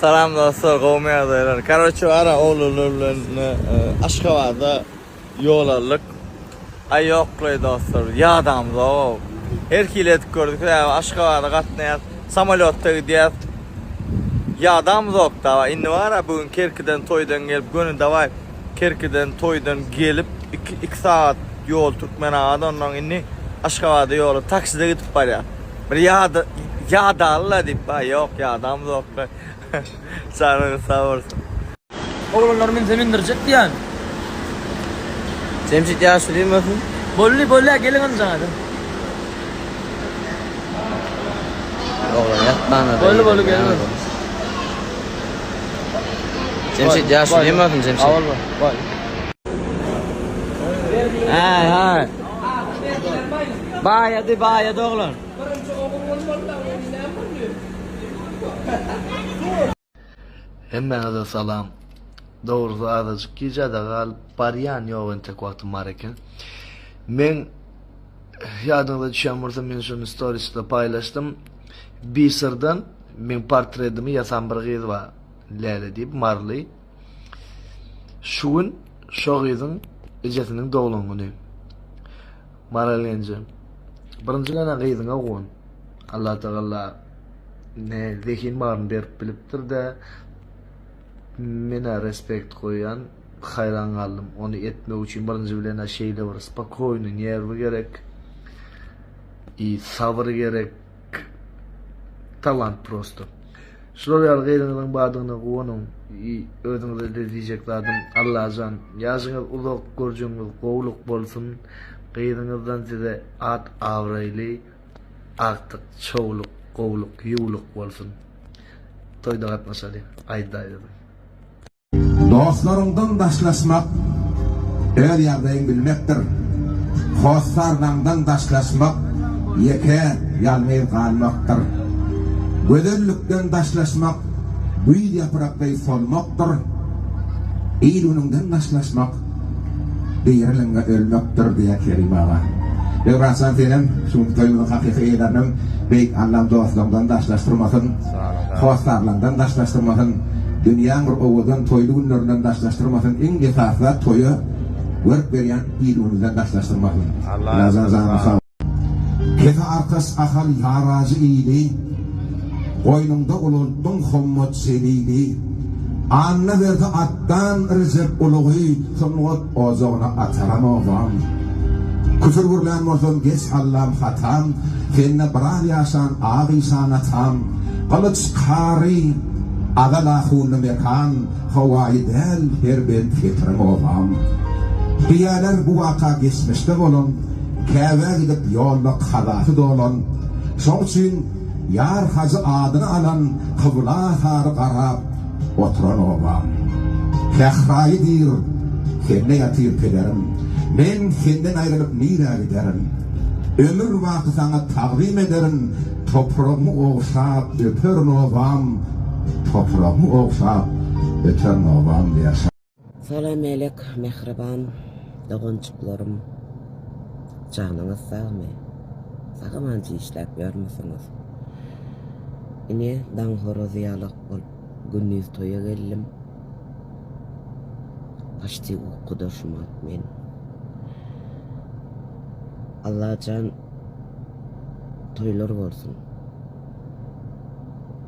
Salam dostlar, qavmiy a'zolar. Короче, ara oğlularını Aşgabatda yol aldık. Ay yo'qlay dostlar, yadamız o. Her kilet gördük. Aşgabatda qatnayan samolyotda gidiyat. Yadamız yok da. Indi var bugün Kerkiden toydan gelip gönü davay Kerkiden toydan gelip 2 saat yol Türkmenadan ondan indi Aşgabatda yolu takside gidip var ya. Bir yada Allah deyip yok yadamız yok. Sağ olsun. Oğlanlar beni sevindirecekti yani. Cemşit yaşı değil mi? Bolli gelin sana da. Oğlan yatmağına da. Bolli gelin. Cemşit yaşı değil mi Cemşit? Aval var. Hay. Bayadı oğlan. Hemen de salam. Doğrusu azıcık gece de gal baryan yok entek vaktim var eken. Men yadınızda düşenmursa men şunu stories'da paylaştım. Bir sırdan men portretimi yasan bir kız var. Leyla deyip Marley. Şuun şu kızın ecesinin doğulun günü. Maralence. Birinci gana kızın oğun. Allah Teala ne zehin barın berip biliptir de mena respekt koyan hayran kaldım. Onu etmek için birinci bilene şeyle var. Spakoynu nervi gerek. Sabır gerek. Talant prosto. Şuraya gayrının badığını koğunun özünüzde de diyeceklerdim. Allah'can yazınız uluk görcünüz kovuluk bolsun. Gayrınızdan size at avraylı artık çoğuluk kovuluk yuvuluk bolsun. Toyda katmaşalı aydaydı. Dostlarından daşlaşmak öl yardayın bilmektir. Dostlardan daşlaşmak yeker yalmayıp kalmaktır. Gödürlükten daşlaşmak büyük yapraklayı solmaktır. İyilunundan daşlaşmak değerlinge ölmektir diye kelime var. Ve Rasan senin şu toyunun hakiki eylerinin beyk anlam dostlardan daşlaştırmasın. Dostlardan daşlaştırmasın. Dünyanın oğudan toylu günlerinden daşlaştırmasın. En esasla toyu vırk veren iyiliğinizden daşlaştırmasın. Allah Kete arkas ahal yaracı iyiliği koynunda ululdun hommot seliydi. Anna verdi attan rizip uluğu sonluğut ozağına ataram oğam. Küfür vurlan morsun geç hallam hatam. Fenne bral yaşan ağıysan atam. Kılıç kari ağalahunu mekan. Havayı del her ben fitrim oğam. Diyalar bu vaka geçmişte olun. Keve gidip yolluk halatı dolun. Son için yar hacı adını alan kıvla tarı qarab oturan oğam. Kehrayı dir, kenne yatır pederim. Men senden ayrılıp nira giderim. Ömür vakti sana takdim ederim. Toprağımı oğuşap öpürün oğam. Toprağımı oğuşap öpürün oğam diye. Salam elek mehriban doğunçuklarım. Canınız sağ mı? Sağımancı işlep görmüsünüz? Yine dan horoziyalık ol. Gündüz toya geldim. Başti okudaşım men. Allah can toylar olsun.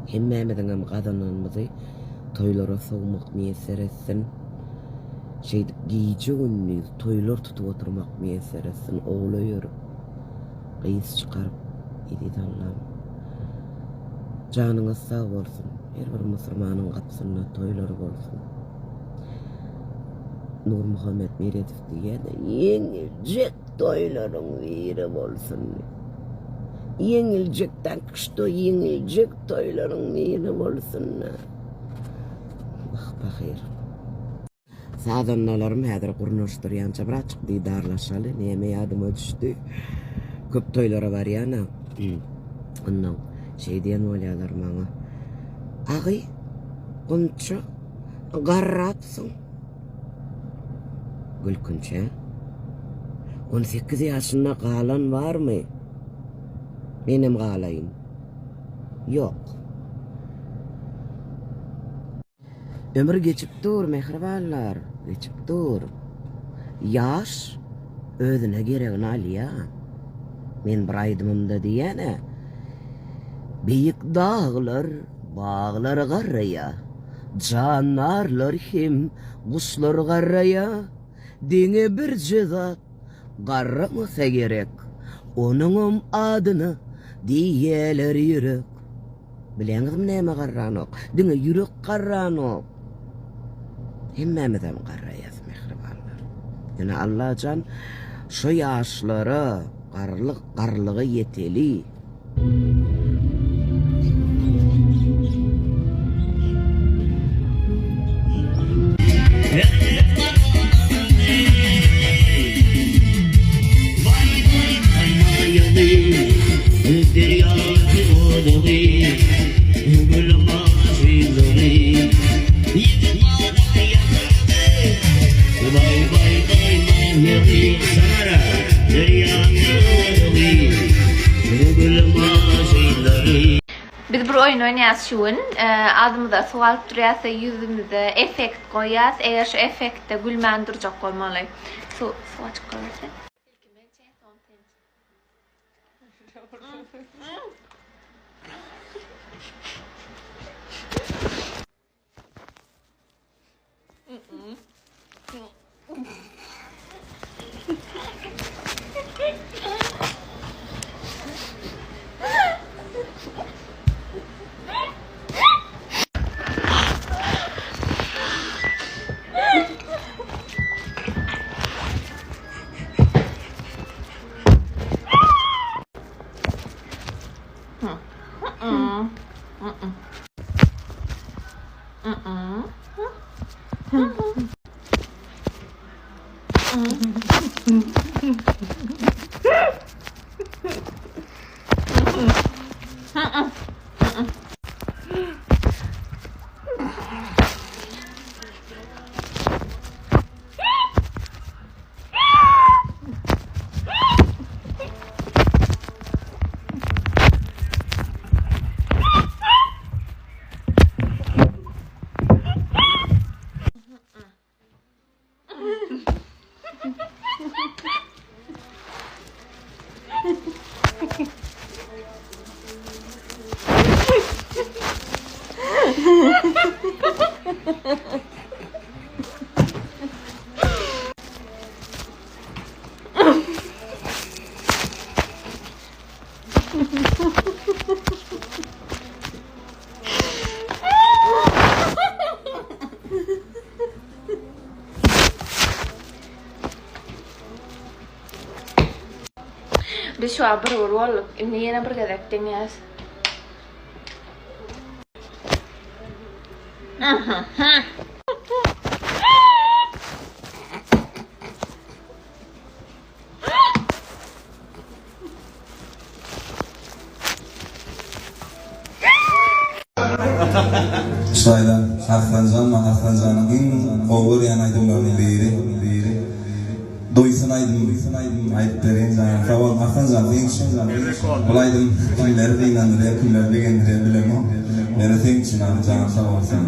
Hemmemizin kadınlarımızı toylara soğumak müyesser etsin. Giyce gündüz toylar tutup oturmak müyesser etsin. Oğluyor. Kıyız çıkarıp idi Allah'ım. Canınız sağ olsun. Her bir Müslümanın kapısında toylar olsun. Nur Muhammed Miredif diye de yenilecek toyların biri olsun. Yenilecekten kışta yenilecek toyların biri olsun. Bakayır. Sağdanlarım hədir qurunuşdur yanca bırak çıktı darlaşalı. Neyme yadıma düştü. Köp toylara var yana. Ondan şey diyen olayalar bana. Ağay, kunça, garrapsın. Gülkünçe. 18 yaşında kalan var mı? Benim kalayım. Yok. Ömür geçip dur mehribanlar, geçip dur. Yaş özüne geregini alýa. Men bir aýdymymda diýene, beýik dağlar, bağlar garraya, canarlar hem guslar garraya, deňe bir jizat garramasa gerek, onuňum adyny diýeler ýürek. Bileňizmi näme garranok? Deňe ýürek garranok. Hemmemizem garrayaz mehribanlar. Ýöne Allahan şu ýaşlara garlygy ýeteli. Biz bir oyun oynayas şuun. Adımıza sual turýasa, yüzümüze efekt koyas. Eger şu efektte gülmän durjak bolmaly. Su açyk koýarsa. Biz şu an bir uğurluğu, yine bir gezek deniyoruz. Şayda Arxancan'ın en over yan aydımlarını biri. Doysun aydım ayıp derin zaten. Fakat Arxancan'ın en için olaydım kimleri de inandırıyor, kimleri de kendiriyor bilemem. Beni tek için alacağım sağ olsun.